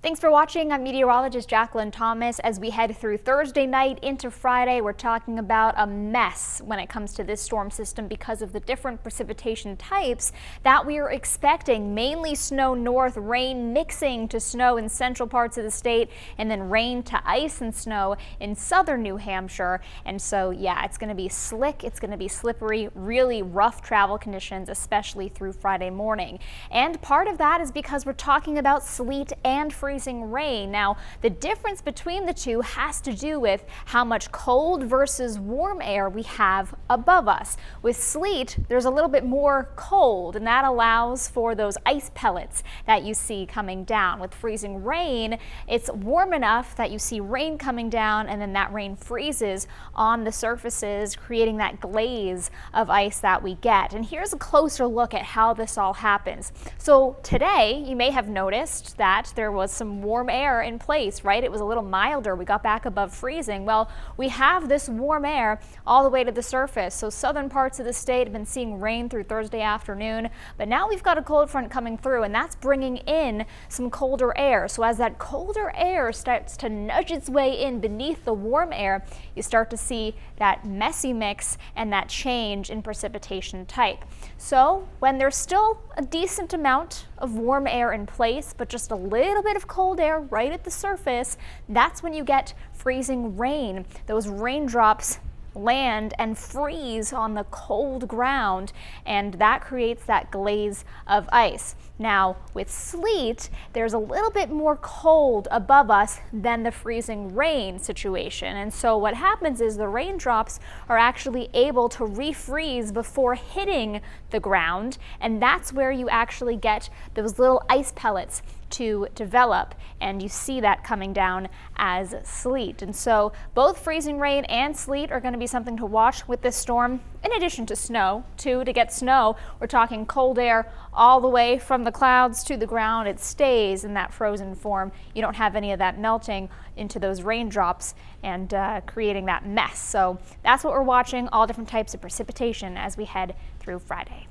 Thanks for watching. I'm meteorologist Jacqueline Thomas. As we head through Thursday night into Friday, we're talking about a mess when it comes to this storm system because of the different precipitation types that we are expecting. Mainly snow north, rain mixing to snow in central parts of the state, and then rain to ice and snow in southern New Hampshire. And so, yeah, it's going to be slick. It's going to be slippery, really rough travel conditions, especially through Friday morning. And part of that is because we're talking about sleet and freezing rain. Now, the difference between the two has to do with how much cold versus warm air we have above us. With sleet, there's a little bit more cold, and that allows for those ice pellets that you see coming down. With freezing rain, it's warm enough that you see rain coming down, and then that rain freezes on the surfaces, creating that glaze of ice that we get. And here's a closer look at how this all happens. So today, you may have noticed that there was some warm air in place, right? It was a little milder. We got back above freezing. Well, we have this warm air all the way to the surface. So southern parts of the state have been seeing rain through Thursday afternoon, but now we've got a cold front coming through, and that's bringing in some colder air. So as that colder air starts to nudge its way in beneath the warm air, you start to see that messy mix and that change in precipitation type. So when there's still a decent amount of warm air in place, but just a little bit of cold air right at the surface, that's when you get freezing rain. Those raindrops land and freeze on the cold ground, and that creates that glaze of ice. Now, with sleet, there's a little bit more cold above us than the freezing rain situation. And so what happens is the raindrops are actually able to refreeze before hitting the ground, and that's where you actually get those little ice pellets to develop, and you see that coming down as sleet. And so both freezing rain and sleet are going to be something to watch with this storm, in addition to snow. To get snow, we're talking cold air all the way from the clouds to the ground. It stays in that frozen form. You don't have any of that melting into those raindrops and creating that mess. So that's what we're watching, all different types of precipitation as we head through Friday.